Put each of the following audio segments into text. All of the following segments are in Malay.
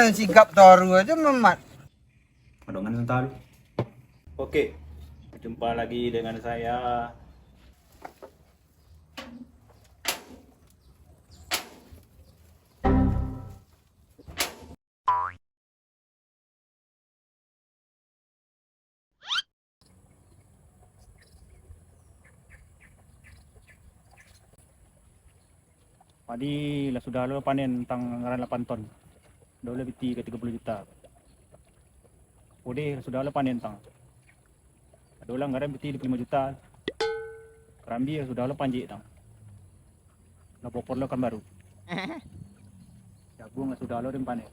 Sikap toru aja memat. Madongan sentalu. Oke, jumpa lagi dengan saya. Padi lah sudah lo panen tang ngaran 8 ton. Dah lo biti ke 30 juta. Ode sudah lo panen tang. Ada orang ngaran biti 25 juta. Kerambi sudah lo panjik tang. Lah pokor lo kan baru. Jagung sudah lo dem panen.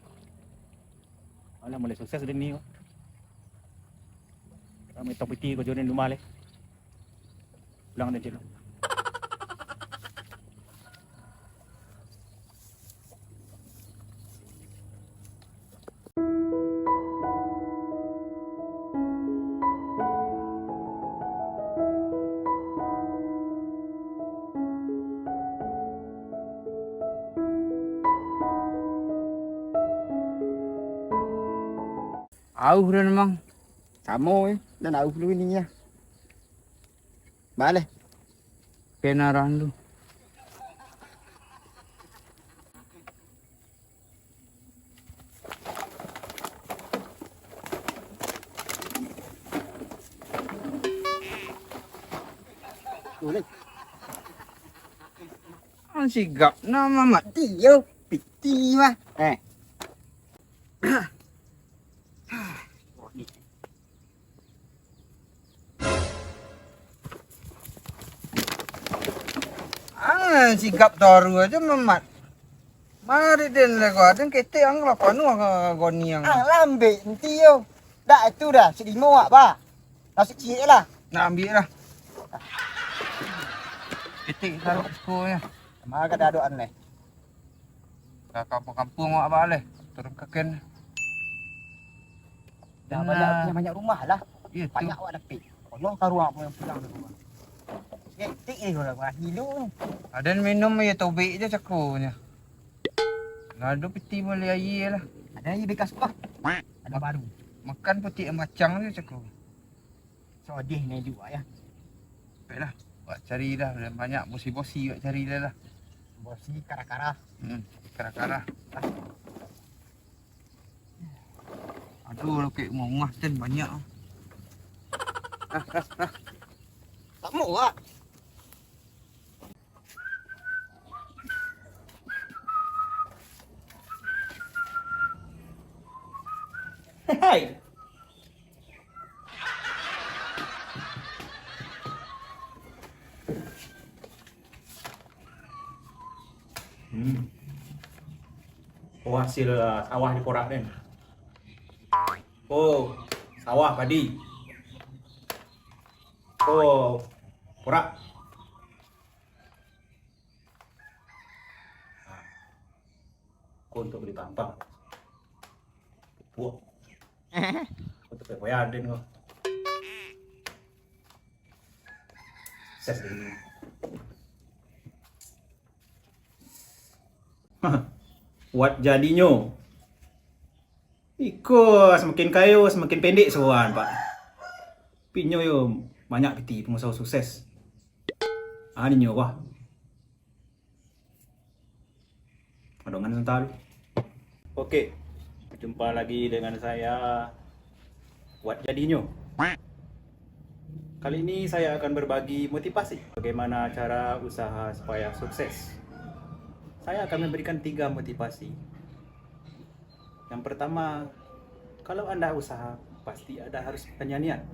Alah mulai sukses den ni. Kami top biti ko jonen lumale. Pulang dan jelo. Auh dah memang. Kamu dan aku dulu ininya. Balik. Kenaran lu. Boleh. Sigap nama mat. Piti yo, piti mah. Sikap toru aja memat. Mari den le gua den kete ang la panu goni yang. Lambe nanti yo. Dah itu dah, sedimo wak ba. Nasi cik lah. Nak ambil lah. Kete taruh sko ya. Mana kada doan leh. Ke kampung-kampung wak ba le. Turun ke ken. Dah banyak rumah lah. Iya tu. Banyak awak dapat. Allah karuang pun yang pulang di rumah. Tik ni orang hidup. Ada minum ya tobek je cakunya. Ngadu piti boleh air lah. Ada yang bekas kah? Ada baru. Makan putih macang je caku. Sodih ni juga ya. Baiklah. Buat cari dah. Banyak bosi-bosi buat cari dah lah. Bosi kara-kara. Kara-kara. Aduh, lokek rumah ten banyak. Tak mau ah. Hai. Oh, hasil sawah di Porak Den. Oh, sawah padi. Oh, Porak. Kau untuk beli tampang. Buah. Untuk pepoyan Den kau. Ses ini. Buat jadinya. Iko semakin kayo semakin pendek soan pak. Pinyo yo banyak piti pengusaha sukses. Ani nyo wah. Madongan sentalu. Oke, jumpa lagi dengan saya. Buat jadinya. Kali ini saya akan berbagi motivasi bagaimana cara usaha supaya sukses. Saya akan memberikan 3 motivasi. Yang pertama, kalau Anda usaha, pasti ada harus punya niat.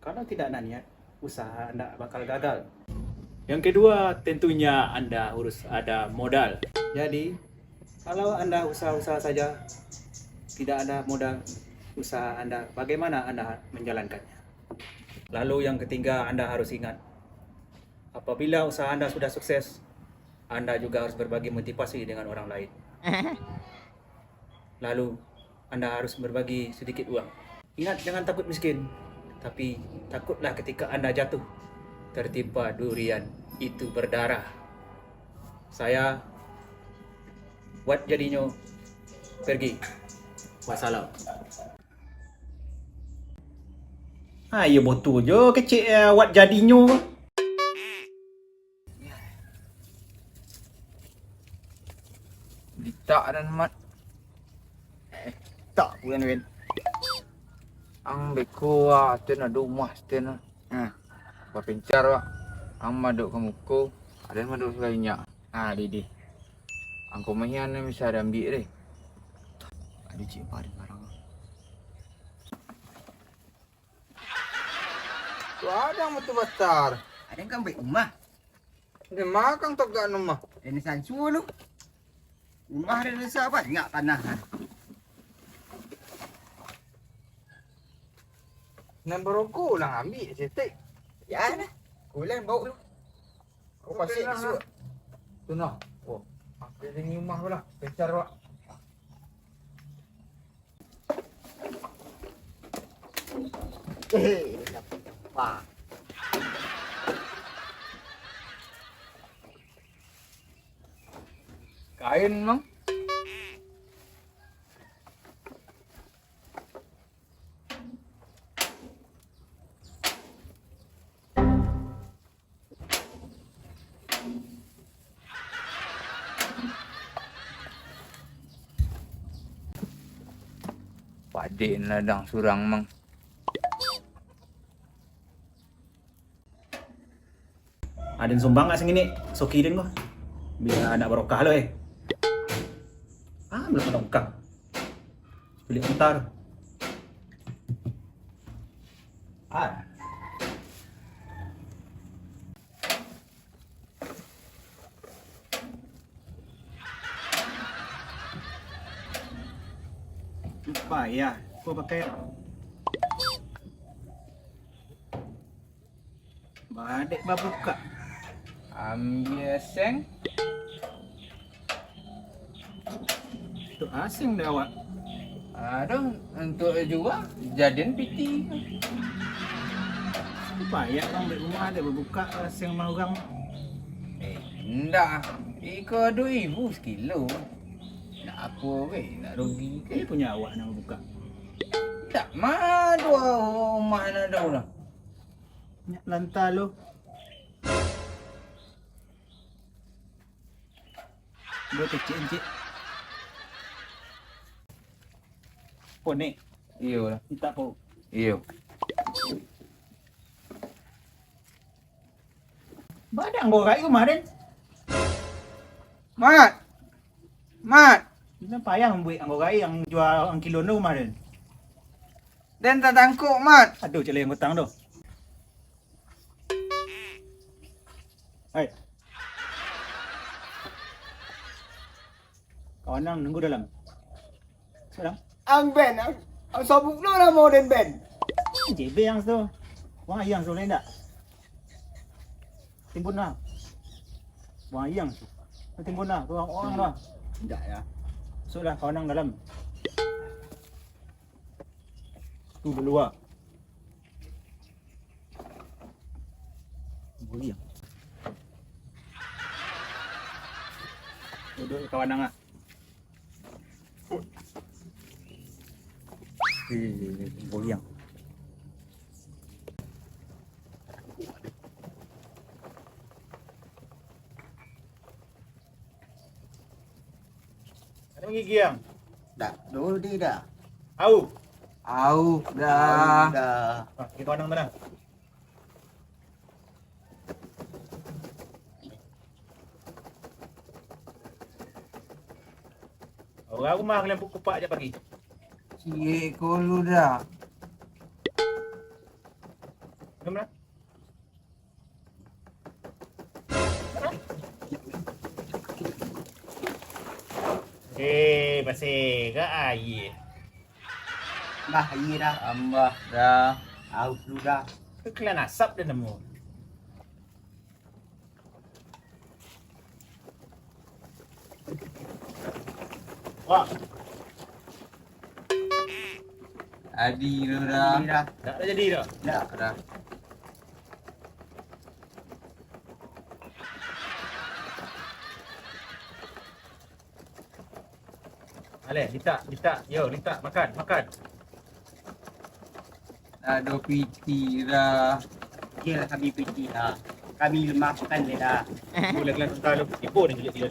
Kalau tidak ada niat, usaha Anda bakal gagal. Yang kedua, tentunya Anda harus ada modal. Jadi, kalau Anda usaha-usaha saja, tidak ada modal usaha Anda, bagaimana Anda menjalankannya? Lalu yang ketiga, Anda harus ingat, apabila usaha Anda sudah sukses, Anda juga harus berbagi motivasi dengan orang lain. Lalu, Anda harus berbagi sedikit uang. Ingat, jangan takut miskin, tapi takutlah ketika Anda jatuh, tertimpa durian itu berdarah. Saya Buat jadinya pergi. Wassalam. Ya betul je kecil buat jadinya. Tak dan mat. Tak bukan Wen. Ang beko ten ada rumah ten. Berpencar wak. Ang maduk ke muka, ada maduk lainnya. Didi. Ang komahian ni bisa ada ambil deh. Ada cik apa ada barang. Tu ada yang betul besar. Ada yang kan baik rumah. Dia makan tak kat rumah. Ini sansu lu. Rumah ada besar banyak tanah. Nan berokok lah ambil setek. Ya nah. Kulan bau lu. Kau pasik Okey lah. isu. Tu noh. Oh. Aku ada ni rumah pula. Pencar wak. Wah. Kain mang. Padik ladang surang mang. Ada yang sumbang kat sini soki din ko. Biar anak barokah lo belum ada ukang. Beli entar. Lupa ya, kau pakai badek babuka. Ambil seng. Tu asing dah awak. Ada untuk juga jadian piti. Lupa ya, bang beli rumah ada berbuka asing sama orang. Enggak. Iko 2,000 sekilo. Nak apa weh? Nak rugi ke? Ini punya awak nak buka. Tak mah dua rumah nak ada lah. Nyak lantar lo. Dua kecil-kecil. Pon ni, Iyo lah. minta po. Iyo. Badak ngorai kemarin. Mat. Mat. Kenapa yang buat anggorai yang jual ang kilo tu kemarin? Dan tak tangkuk mat. Aduh, cile yang hutang tu. Hai. Kawan nang nunggu dalam. Sedang. Ang Ben, ang sabuk lu lah mau den Ben. JB yang tu. Wang yang tu lain tak? Timbun lah. Wang yang tu. Timbun lah. Tu orang lah. Tidak ya. So dah kawan nang dalam. Tu dulu ah. Boleh. Duduk kawan nang ah. Boleh. Ada gigi yang? Tak, dulu dia dah. Au. Au dah. Dah. Kita kawan nang mana? Orang rumah kalian kupak je pagi. Cik kolu dah. Kemana? Pasir ke air? Dah, iya dah. Tambah dah. Aus lu dah. Kalian asap dia nemu. Wah, Adi lu dah. Ini dah. tak ada jadi dah. Dah. Dah. Ale, Lita. Yo, Lita, makan. Ada piti dah. Dia kami piti dah. Kami lemah makan dia dah. Boleh kelan kalau ibu dan jelik dia.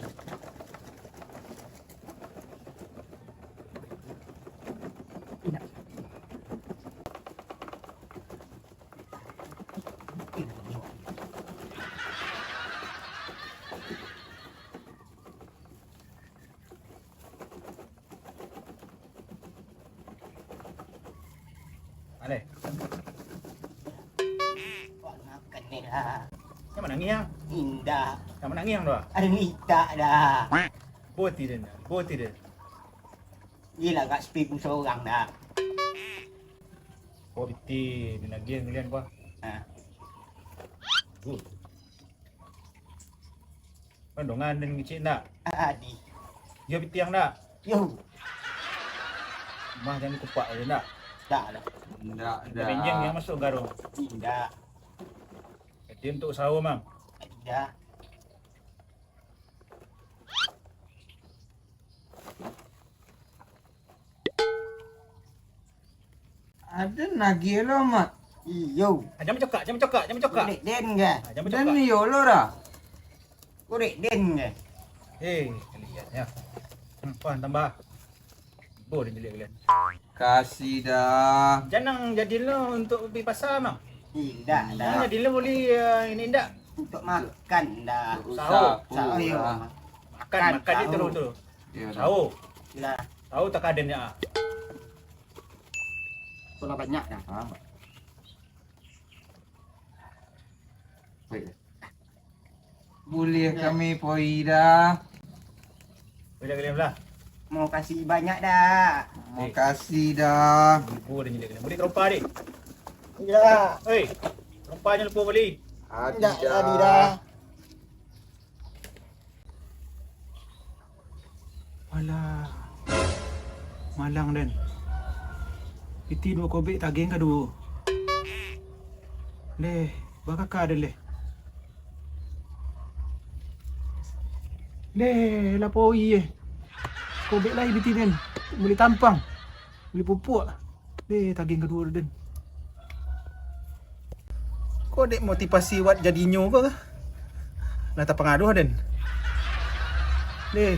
Ale, Buat makan dia dah. yang mana ngiang? Indah. Yang mana ngiang doa? Ada Nita dah. Boti dia. Dia lah kat speak seorang dah. Oh, biti, dia nak giang kalian apa? Ha. Good. Pandongan dan kecil tak? Adi. Dia biti yang tak? Yo. Mah jangan kupak je tak? Dah dah. Enggak Ada benjeng yang masuk garung. Indah. Dia untuk sahur mang. Indah. Ada nagi lo mak. Iyo. Jangan cokak. Kurek den ke? Jangan Dan cokak. ni yo lo dah. Kurek den ke? Kalian ya. Puan tambah. Ibu dan jelik kalian. Kasih dah. Jangan jadi lo untuk pergi pasar mang. Indah dah. Jangan jadi lo boleh ini tak? Untuk makan dah. Sahur. Sahur yo. Makan dia sahur. terus. Ya dah. Sahur. Lah. Sahur tak ada ni ah. Pola banyak dah. Ha. Baik. Boleh kami poi dah. Boleh kalian belah. Mau kasih banyak dah. Mau kasih dah. Ibu dan jelik kalian. Boleh terompah dik. Indah. Hei. Terompahnya lupa beli. Indah tadi dah. Alah. Malang dan. Piti 2 kobek taging ka 2. Leh, bakaka ada leh. Leh, lapo iye. Kobek lah piti den. Boleh tampang. Boleh pupuk. Leh, taging kedua den. Kau dek motivasi buat jadinya ke? Nak tak pengaruh den. Leh,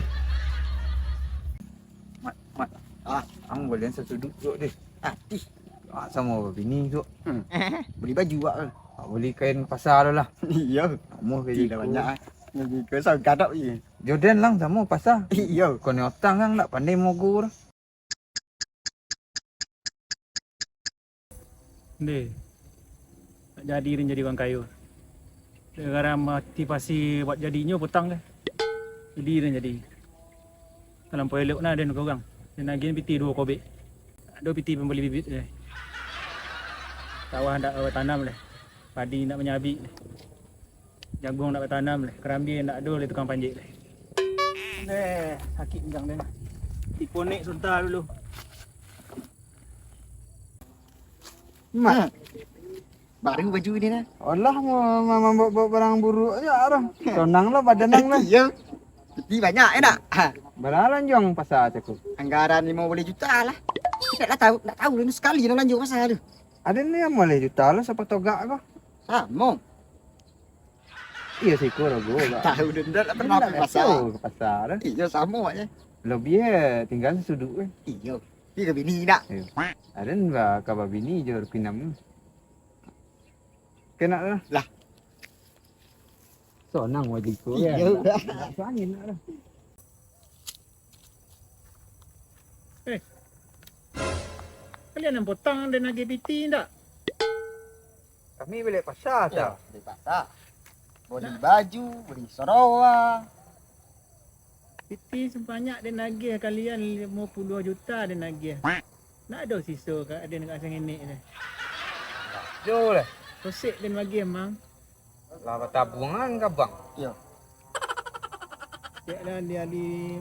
Mat. Ang boleh satu duduk deh. Adi. Sama bini tu. Beli baju buat ke? Boleh kain pasar tu lah. Iya. Kamu kayak Gila banyak ah. Ngaji ke sao gadap je. Jordan lang sama pasar. Iya. Kau ni otang kan tak pandai mogur. Deh. Tak jadi dia jadi orang kaya. Gara motivasi buat jadinya petang ke. Jadi dia jadi. Terlampau elok lah dia nak orang. Dia nak gini piti 2 kobek. 2 piti pembeli bibit je. Sawah nak tanam leh. Padi nak menyabik leh. Jagung nak tanam leh. Kerambi nak ada oleh tukang panjik leh. Sakit pinggang dia. Tiponik sebentar dulu. Mak. Baru baju ni dah. Allah mau bawa barang buruk aja orang. Tonang lah badanang lah. Iya. Beli banyak nak. Ha. Beralan jong pasar aku. Anggaran 50 juta lah. Tak tahu ni sekali nak lanjut pasal tu. Ada ni yang boleh juta lah siapa togak kau. Sama. Iya sih kau ragu lah. Tahu dah tak pernah pergi pasar. Ke pasar. Iya sama aja. Lebih tinggal sudut kan. Iya. Dia ke bini nak. Ada enggak kabar bini je pinam. Kena lah. Lah. Sonang wajib kau Iya. ya. Soalnya nak lah. Kalian yang potong dan lagi piti tak? Kami balik pasar Ya, tak? beli pasar. Beli baju, beli sorowar. Piti sebanyak dia nagih kalian 50 juta dia nagih. Nak ada sisa kat ada dekat Sengenik ni. Jom lah. Kosek dia nagih mang. Lah tabungan ke bang? Ya. Cek dah dia di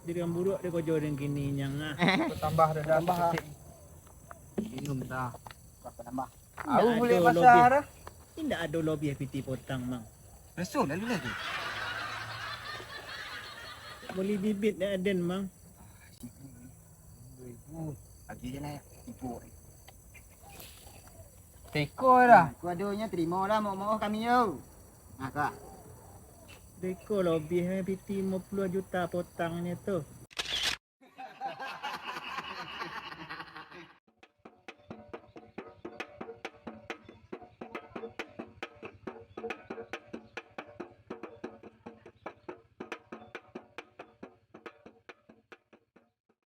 dengan buruk dia kerja dengan gini nyang ah. Tambah dah Tambah. Minum dah. Berapa nambah? Aku Tidak boleh ada pasar dah. Tidak ada lobby piti potang mang. Resul lalu lah tu. Boleh bibit dah ada mang. Bagi je lah tipu. Teko dah. Aku adanya terima lah mau kami yo. Nah kak. Deko lebih PT 50 juta potangnya tu.